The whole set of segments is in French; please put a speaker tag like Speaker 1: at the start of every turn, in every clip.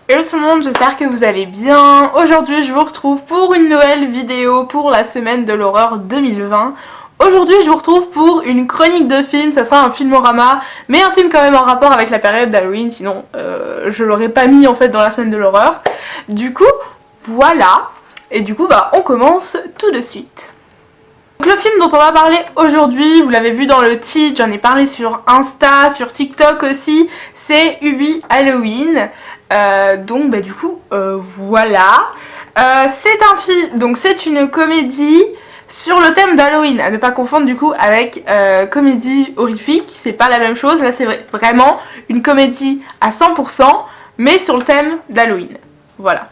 Speaker 1: Hello tout le monde, j'espère que vous allez bien. Aujourd'hui je vous retrouve pour une nouvelle vidéo pour la semaine de l'horreur 2020. Aujourd'hui je vous retrouve pour une chronique de film, ça sera un filmorama, mais un film quand même en rapport avec la période d'Halloween, sinon je l'aurais pas mis en fait dans la semaine de l'horreur. Du coup, voilà, et du coup on commence tout de suite. Donc le film dont on va parler aujourd'hui, vous l'avez vu dans le titre, j'en ai parlé sur Insta, sur TikTok aussi, c'est Ubi Halloween. Donc du coup voilà. C'est un film, donc c'est une comédie sur le thème d'Halloween, à ne pas confondre du coup avec comédie horrifique, c'est pas la même chose, là c'est vraiment une comédie à 100% mais sur le thème d'Halloween. Voilà.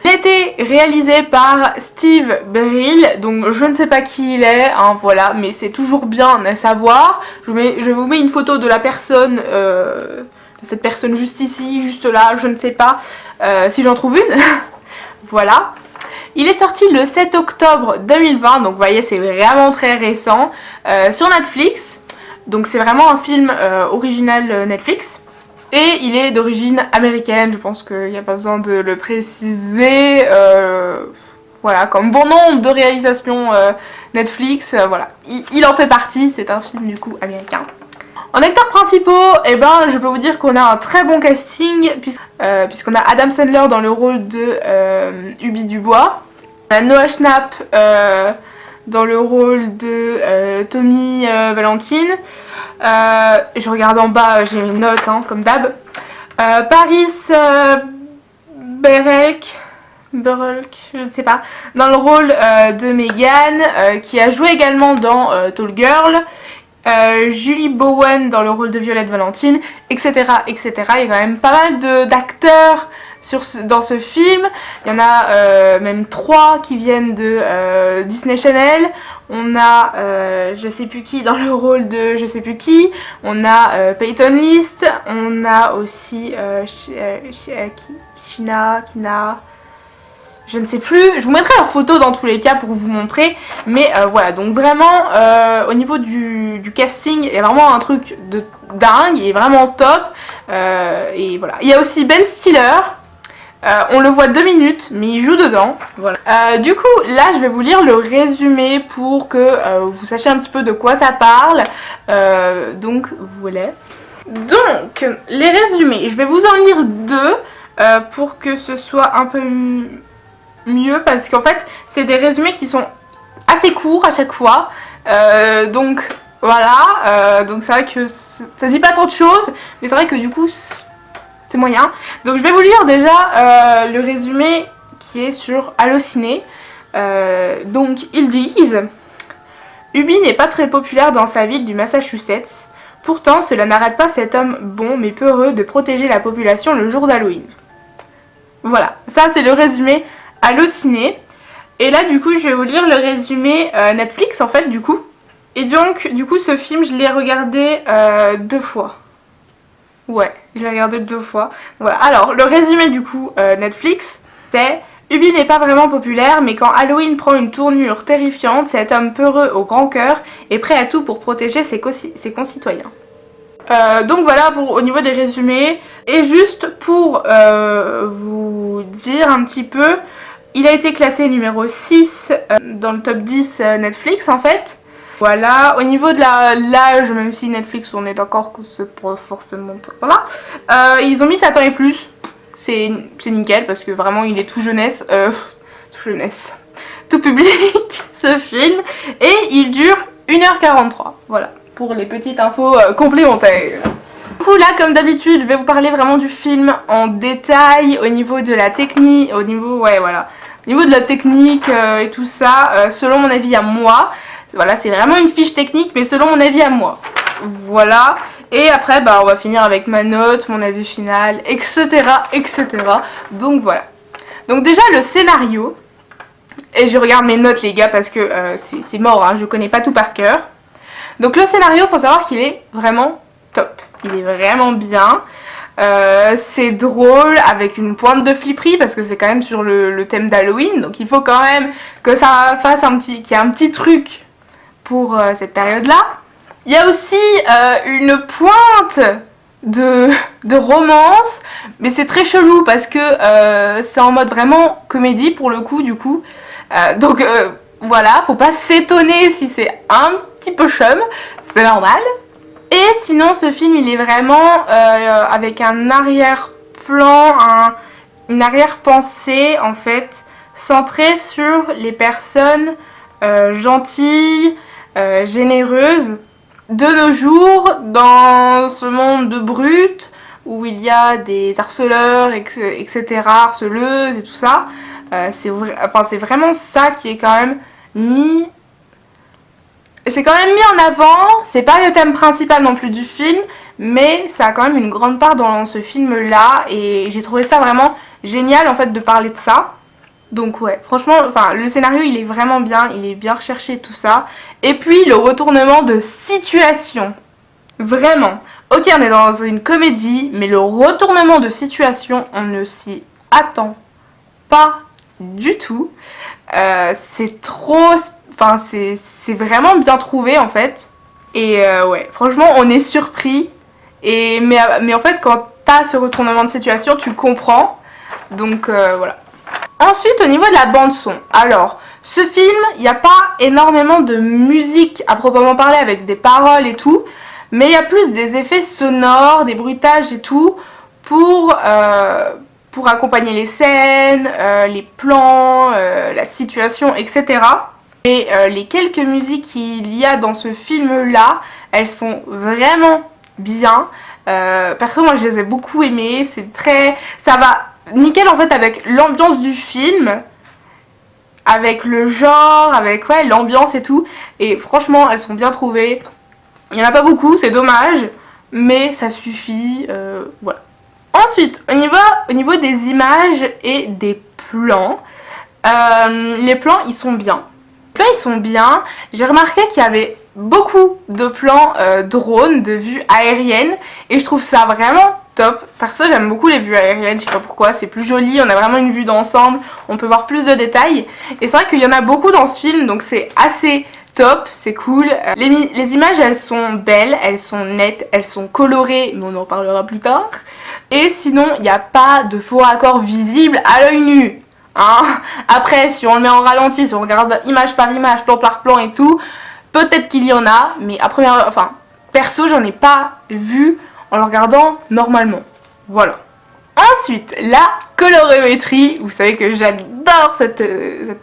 Speaker 1: Il a été réalisé par Steve Brill, donc je ne sais pas qui il est, hein, voilà, mais c'est toujours bien à savoir. Je vous mets une photo de la personne, de cette personne juste ici, juste là, je ne sais pas si j'en trouve une. Voilà. Il est sorti le 7 octobre 2020, donc vous voyez c'est vraiment très récent, sur Netflix. Donc c'est vraiment un film original Netflix. Et il est d'origine américaine, je pense qu'il n'y a pas besoin de le préciser. Voilà, comme bon nombre de réalisations Netflix, voilà. Il en fait partie, c'est un film du coup américain. En acteurs principaux, je peux vous dire qu'on a un très bon casting, puisqu'on a Adam Sandler dans le rôle de Ubi Dubois. On a Noah Schnapp dans le rôle de Tommy Valentine. Je regarde en bas, j'ai une note hein, comme d'hab. Paris Burke, je ne sais pas, dans le rôle de Megan, qui a joué également dans Tall Girl. Julie Bowen dans le rôle de Violette Valentine, etc. etc. Il y a quand même pas mal d'acteurs dans ce film. Il y en a même 3 qui viennent de Disney Channel. On a je sais plus qui dans le rôle de je sais plus qui. On a Peyton List. On a aussi Kina, je ne sais plus, je vous mettrai leurs photos dans tous les cas pour vous montrer, mais voilà, donc vraiment au niveau du casting, il y a vraiment un truc de dingue, il est vraiment top, et voilà. Il y a aussi Ben Stiller, on le voit 2 minutes, mais il joue dedans, voilà. Du coup, là je vais vous lire le résumé pour que vous sachiez un petit peu de quoi ça parle, donc voilà. Donc, les résumés, je vais vous en lire 2 pour que ce soit un peu mieux parce qu'en fait c'est des résumés qui sont assez courts à chaque fois, donc voilà, donc c'est vrai que ça dit pas trop de choses, mais c'est vrai que du coup c'est moyen. Donc je vais vous lire déjà le résumé qui est sur Allociné. Donc ils disent: Ubi n'est pas très populaire dans sa ville du Massachusetts, pourtant cela n'arrête pas cet homme bon mais peureux de protéger la population le jour d'Halloween. Voilà, ça c'est le résumé Allociné. Et là du coup je vais vous lire le résumé Netflix en fait du coup. Et donc du coup ce film je l'ai regardé 2 fois. Ouais, je l'ai regardé 2 fois. Voilà, alors le résumé du coup Netflix c'est: Ubi n'est pas vraiment populaire, mais quand Halloween prend une tournure terrifiante, cet homme peureux au grand cœur est prêt à tout pour protéger ses concitoyens. Donc voilà au niveau des résumés. Et juste pour vous dire un petit peu, il a été classé numéro 6 dans le top 10 Netflix en fait. Voilà, au niveau de l'âge, même si Netflix on est d'accord que c'est pas forcément... Voilà, ils ont mis 7 ans et plus, c'est nickel parce que vraiment il est tout jeunesse, tout public ce film. Et il dure 1h43, voilà, pour les petites infos complémentaires. Du coup là comme d'habitude je vais vous parler vraiment du film en détail au niveau de la technique, au niveau de la technique et tout ça, selon mon avis à moi. Voilà, c'est vraiment une fiche technique mais selon mon avis à moi. Voilà, et après on va finir avec ma note, mon avis final, etc. etc. Donc voilà. Donc déjà le scénario, et je regarde mes notes les gars parce que c'est mort, hein, je connais pas tout par cœur. Donc le scénario, faut savoir qu'il est vraiment top. Il est vraiment bien. C'est drôle avec une pointe de flipperie parce que c'est quand même sur le thème d'Halloween. Donc il faut quand même que ça fasse qu'il y ait un petit truc pour cette période-là. Il y a aussi une pointe de romance, mais c'est très chelou parce que c'est en mode vraiment comédie pour le coup, du coup. Donc voilà, faut pas s'étonner si c'est un petit peu chum, c'est normal. Et sinon, ce film, il est vraiment avec un arrière-plan, une arrière-pensée en fait, centrée sur les personnes gentilles, généreuses de nos jours, dans ce monde de brutes où il y a des harceleurs, etc., harceleuses et tout ça. C'est vraiment ça qui est quand même mis. C'est quand même mis en avant, c'est pas le thème principal non plus du film, mais ça a quand même une grande part dans ce film-là, et j'ai trouvé ça vraiment génial en fait de parler de ça. Donc ouais, franchement, enfin, le scénario il est vraiment bien, il est bien recherché tout ça. Et puis le retournement de situation, vraiment. Ok, on est dans une comédie, mais le retournement de situation, on ne s'y attend pas du tout. C'est trop... Enfin, c'est vraiment bien trouvé en fait. Et ouais, franchement, on est surpris. Mais en fait, quand t'as ce retournement de situation, tu comprends. Donc voilà. Ensuite, au niveau de la bande son. Alors, ce film, il n'y a pas énormément de musique à proprement parler avec des paroles et tout. Mais il y a plus des effets sonores, des bruitages et tout pour accompagner les scènes, les plans, la situation, etc. Et les quelques musiques qu'il y a dans ce film-là, elles sont vraiment bien. Perso, moi, je les ai beaucoup aimées. C'est très... Ça va nickel, en fait, avec l'ambiance du film, avec le genre, avec ouais, l'ambiance et tout. Et franchement, elles sont bien trouvées. Il n'y en a pas beaucoup, c'est dommage, mais ça suffit. Voilà. Ensuite, au niveau des images et des plans, les plans, ils sont bien. Là ils sont bien. J'ai remarqué qu'il y avait beaucoup de plans drones, de vues aériennes, et je trouve ça vraiment top. Perso, j'aime beaucoup les vues aériennes, je sais pas pourquoi, c'est plus joli, on a vraiment une vue d'ensemble, on peut voir plus de détails, et c'est vrai qu'il y en a beaucoup dans ce film, donc c'est assez top, c'est cool. Les images, elles sont belles, elles sont nettes, elles sont colorées, mais on en parlera plus tard. Et sinon, il n'y a pas de faux raccords visibles à l'œil nu. Hein. Après, si on le met en ralenti, si on regarde image par image, plan par plan et tout, peut-être qu'il y en a, mais à première, enfin, perso, j'en ai pas vu en le regardant normalement. Voilà. Ensuite, la colorimétrie. Vous savez que j'adore cette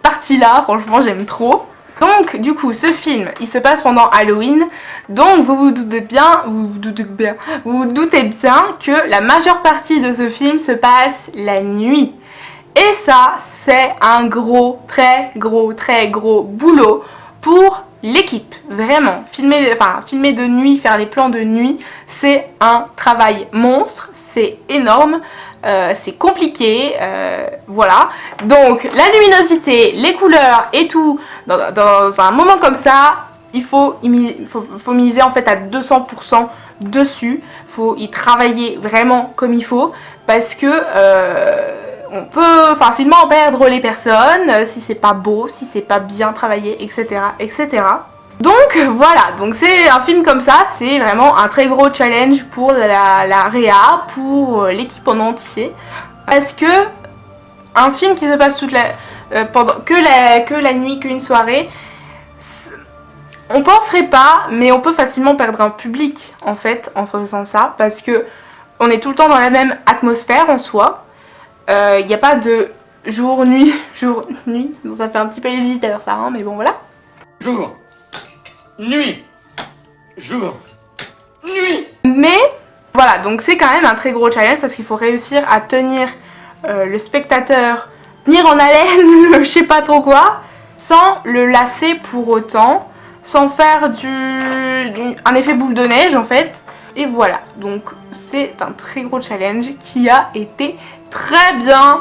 Speaker 1: partie-là, franchement, j'aime trop. Donc, du coup, ce film, il se passe pendant Halloween, donc vous vous doutez bien que la majeure partie de ce film se passe la nuit. Et ça, c'est un gros, très gros boulot pour l'équipe. Vraiment, filmer de nuit, faire les plans de nuit, c'est un travail monstre, c'est énorme, c'est compliqué, voilà. Donc, la luminosité, les couleurs et tout, dans un moment comme ça, il faut miser en fait à 200% dessus. Il faut y travailler vraiment comme il faut, parce que... on peut facilement perdre les personnes si c'est pas beau, si c'est pas bien travaillé, etc. etc. Donc voilà, donc c'est un film comme ça, c'est vraiment un très gros challenge pour la réa, pour l'équipe en entier. Parce que un film qui se passe pendant que la nuit, qu'une soirée, on penserait pas, mais on peut facilement perdre un public en fait en faisant ça, parce que on est tout le temps dans la même atmosphère en soi. Il n'y a pas de jour, nuit, donc ça fait un petit peu les visiteurs ça, hein, mais bon voilà.
Speaker 2: Jour, nuit, jour, nuit.
Speaker 1: Mais voilà, donc c'est quand même un très gros challenge parce qu'il faut réussir à tenir le spectateur, tenir en haleine, je sais pas trop quoi, sans le lasser pour autant, sans faire un effet boule de neige en fait. Et voilà, donc c'est un très gros challenge qui a été très bien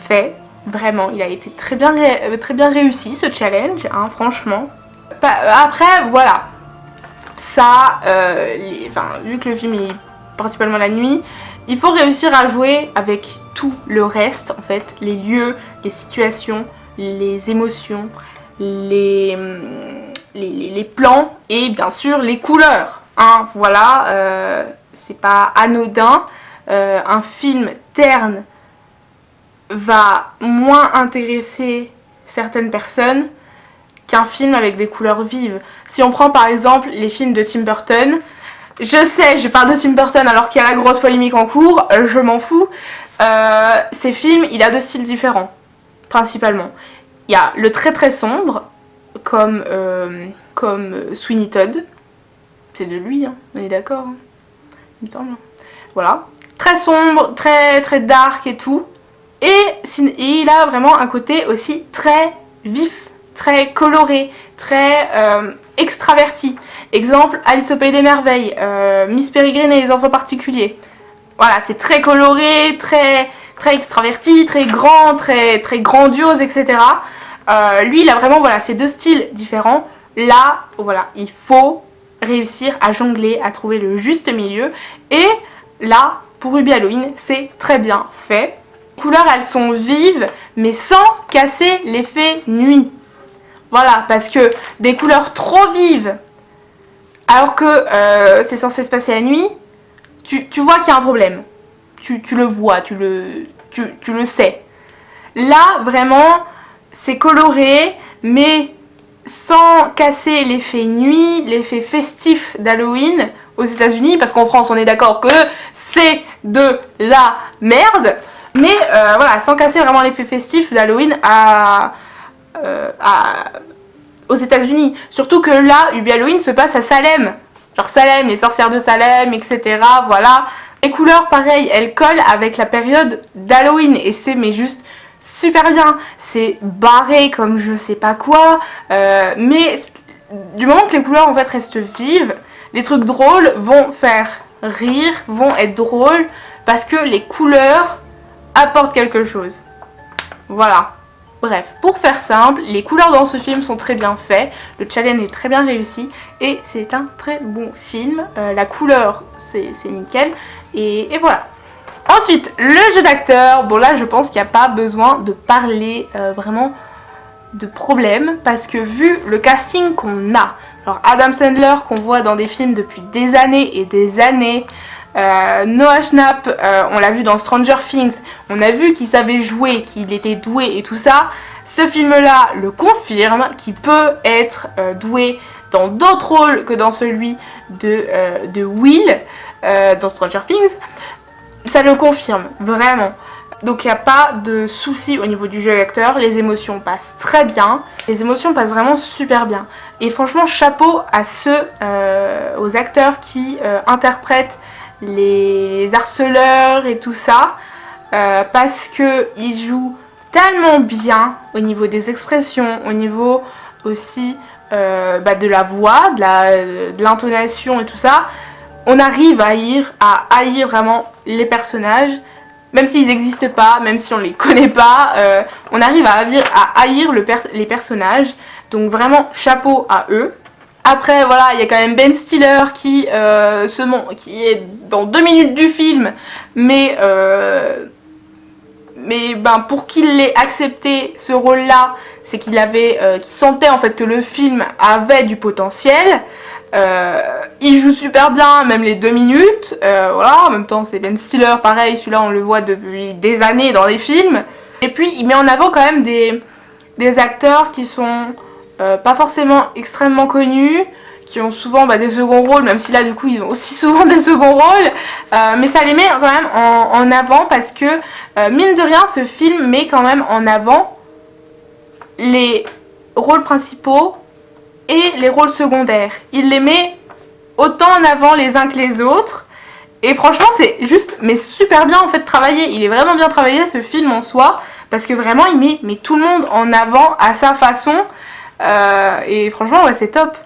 Speaker 1: fait, vraiment, il a été très bien réussi ce challenge, hein, franchement. Après, voilà, ça, vu que le film est principalement la nuit, il faut réussir à jouer avec tout le reste, en fait, les lieux, les situations, les émotions, les plans et bien sûr les couleurs, hein, voilà, c'est pas anodin. Un film terne va moins intéresser certaines personnes qu'un film avec des couleurs vives. Si on prend par exemple les films de Tim Burton, je sais, je parle de Tim Burton alors qu'il y a la grosse polémique en cours, je m'en fous. Ces films, il a deux styles différents, principalement. Il y a le très très sombre, comme Sweeney Todd. C'est de lui, hein, on est d'accord, hein, il me semble. Voilà. Très sombre, très très dark et tout. Et il a vraiment un côté aussi très vif, très coloré, très extraverti. Exemple, Alice au Pays des Merveilles, Miss Peregrine et les Enfants Particuliers. Voilà, c'est très coloré, très extraverti, très grand, très grandiose, etc. Lui, il a vraiment voilà, ces deux styles différents. Là, voilà, il faut réussir à jongler, à trouver le juste milieu. Et là, pour Ruby Halloween, c'est très bien fait. Les couleurs, elles sont vives, mais sans casser l'effet nuit. Voilà, parce que des couleurs trop vives, alors que c'est censé se passer la nuit, tu vois qu'il y a un problème. Tu le vois, tu le sais. Là, vraiment, c'est coloré, mais sans casser l'effet nuit, l'effet festif d'Halloween aux États-Unis, parce qu'en France, on est d'accord que c'est de la merde. Mais voilà, sans casser vraiment l'effet festif d'Halloween aux États-Unis. Surtout que là, Ruby Halloween se passe à Salem. Genre Salem, les sorcières de Salem, etc. Voilà. Les couleurs, pareil, elles collent avec la période d'Halloween. Et c'est mais juste super bien. C'est barré comme je sais pas quoi. Mais du moment que les couleurs en fait restent vives, les trucs drôles vont faire rire, vont être drôles. Parce que les couleurs apportent quelque chose. Voilà. Bref, pour faire simple, les couleurs dans ce film sont très bien faites, le challenge est très bien réussi et c'est un très bon film. La couleur, c'est nickel et voilà. Ensuite, le jeu d'acteur. Bon là, je pense qu'il n'y a pas besoin de parler vraiment de problème parce que vu le casting qu'on a, alors Adam Sandler qu'on voit dans des films depuis des années et des années, Noah Schnapp, on l'a vu dans Stranger Things, on a vu qu'il savait jouer, qu'il était doué et tout ça. Ce film-là le confirme, qu'il peut être doué dans d'autres rôles que dans celui de Will dans Stranger Things. Ça le confirme, vraiment. Donc il n'y a pas de souci au niveau du jeu d'acteur, les émotions passent très bien, les émotions passent vraiment super bien. Et franchement, chapeau à ceux, aux acteurs qui interprètent les harceleurs et tout ça, parce qu'ils jouent tellement bien au niveau des expressions, au niveau aussi de la voix, de l'intonation et tout ça. On arrive à haïr vraiment les personnages, même s'ils n'existent pas, même si on ne les connaît pas, on arrive à haïr les personnages, donc vraiment chapeau à eux. Après voilà, il y a quand même Ben Stiller qui est dans 2 minutes du film, mais pour qu'il ait accepté ce rôle-là, c'est qu'il sentait en fait que le film avait du potentiel. Il joue super bien, même les 2 minutes. Voilà, en même temps c'est Ben Stiller, pareil, celui-là on le voit depuis des années dans les films. Et puis il met en avant quand même des acteurs qui sont pas forcément extrêmement connus, qui ont souvent des seconds rôles, même si là du coup ils ont aussi souvent des seconds rôles, mais ça les met quand même en avant parce que mine de rien ce film met quand même en avant les rôles principaux et les rôles secondaires. Il les met autant en avant les uns que les autres et franchement c'est juste mais super bien en fait travaillé. Il est vraiment bien travaillé ce film en soi parce que vraiment il met tout le monde en avant à sa façon. Et franchement ouais, c'est top.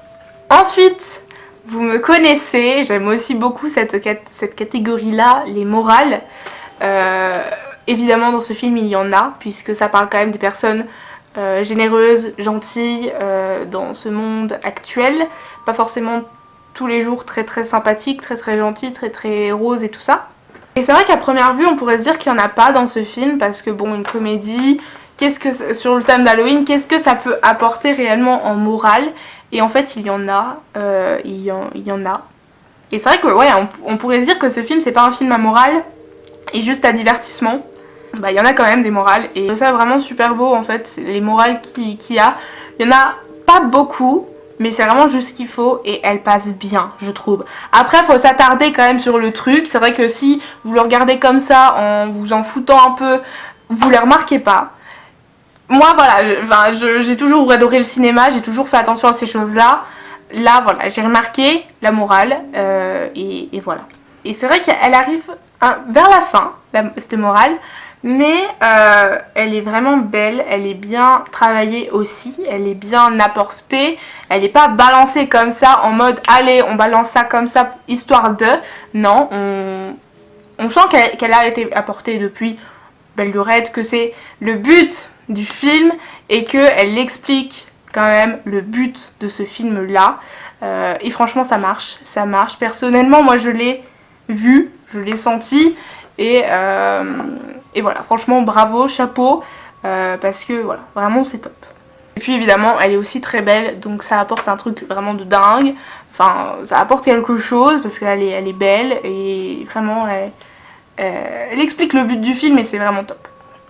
Speaker 1: Ensuite, vous me connaissez, j'aime aussi beaucoup cette catégorie là, les morales. Évidemment dans ce film il y en a, puisque ça parle quand même des personnes généreuses, gentilles dans ce monde actuel, pas forcément tous les jours très sympathiques, très gentilles, très roses et tout ça. Et c'est vrai qu'à première vue on pourrait se dire qu'il n'y en a pas dans ce film, parce que bon, une comédie, sur le thème d'Halloween, qu'est-ce que ça peut apporter réellement en morale? Et en fait il y en a, Et c'est vrai que ouais, on pourrait se dire que ce film c'est pas un film à morale et juste à divertissement. Bah il y en a quand même des morales et ça vraiment super beau en fait, les morales qu'il y a. Il y en a pas beaucoup, mais c'est vraiment juste ce qu'il faut et elle passe bien, je trouve. Après faut s'attarder quand même sur le truc, c'est vrai que si vous le regardez comme ça en vous en foutant un peu, vous les remarquez pas. Moi voilà, j'ai toujours adoré le cinéma, j'ai toujours fait attention à ces choses là. Là voilà, j'ai remarqué la morale et voilà. Et c'est vrai qu'elle arrive vers la fin, cette morale, mais elle est vraiment belle, elle est bien travaillée aussi, elle est bien apportée, elle n'est pas balancée comme ça en mode allez on balance ça comme ça histoire de, non, on sent qu'elle a été apportée depuis belle lurette, que c'est le but du film et qu'elle explique quand même le but de ce film là et franchement ça marche, personnellement moi je l'ai vu, je l'ai senti et voilà, franchement bravo, chapeau parce que voilà, vraiment c'est top. Et puis évidemment elle est aussi très belle, donc ça apporte un truc vraiment de dingue, enfin ça apporte quelque chose parce qu'elle est belle et vraiment elle explique le but du film et c'est vraiment top.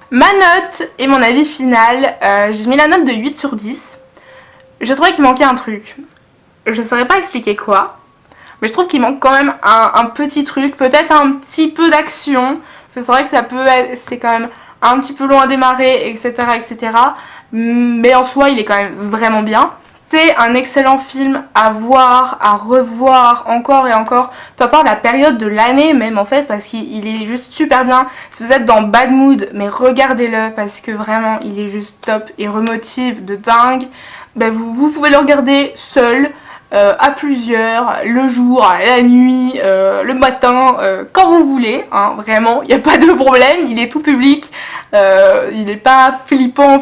Speaker 1: Ma note et mon avis final, j'ai mis la note de 8 sur 10. Je trouvais qu'il manquait un truc. Je ne saurais pas expliquer quoi, mais je trouve qu'il manque quand même un petit truc, peut-être un petit peu d'action. C'est vrai que ça peut être, c'est quand même un petit peu long à démarrer, etc., etc. Mais en soi, il est quand même vraiment bien. C'est un excellent film à voir, à revoir encore et encore, peu importe la période de l'année même en fait, parce qu'il est juste super bien. Si vous êtes dans bad mood, mais regardez-le parce que vraiment il est juste top et remotive de dingue. Ben vous pouvez le regarder seul, à plusieurs, le jour, la nuit, le matin, quand vous voulez, hein, vraiment, il n'y a pas de problème, il est tout public, il n'est pas flippant.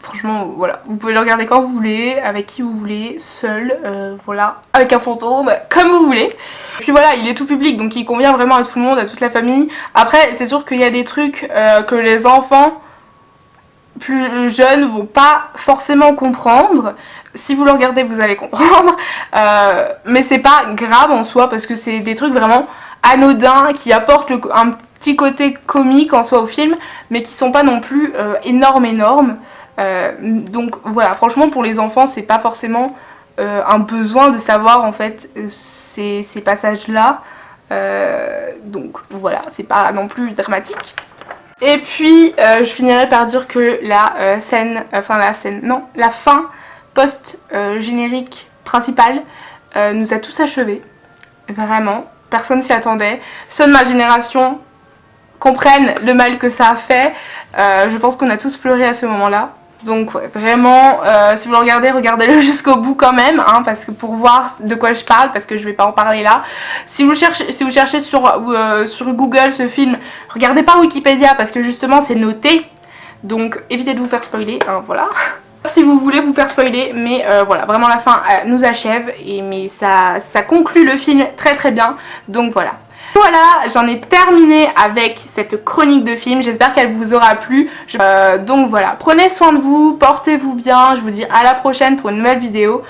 Speaker 1: Franchement, voilà, vous pouvez le regarder quand vous voulez, avec qui vous voulez, seul, voilà, avec un fantôme, comme vous voulez. Et puis voilà, il est tout public, donc il convient vraiment à tout le monde, à toute la famille. Après, c'est sûr qu'il y a des trucs que les enfants plus jeunes vont pas forcément comprendre. Si vous le regardez, vous allez comprendre. Mais c'est pas grave en soi, parce que c'est des trucs vraiment anodins, qui apportent un petit côté comique en soi au film, mais qui sont pas non plus énormes. Donc voilà, franchement pour les enfants c'est pas forcément un besoin de savoir en fait ces passages là, donc voilà, c'est pas non plus dramatique. Et puis je finirai par dire que la fin post générique principale nous a tous achevés, vraiment, personne s'y attendait, seule ma génération comprenne le mal que ça a fait. Je pense qu'on a tous pleuré à ce moment là. Donc ouais, vraiment, si vous le regardez, regardez-le jusqu'au bout quand même, hein, parce que pour voir de quoi je parle, parce que je vais pas en parler là. Si vous cherchez sur Google ce film, regardez pas Wikipédia, parce que justement c'est noté, donc évitez de vous faire spoiler, hein, voilà. Si vous voulez vous faire spoiler, mais voilà, vraiment la fin nous achève, mais ça conclut le film très très bien, donc voilà. Voilà, j'en ai terminé avec cette chronique de film, j'espère qu'elle vous aura plu. Donc voilà, prenez soin de vous, portez-vous bien, je vous dis à la prochaine pour une nouvelle vidéo.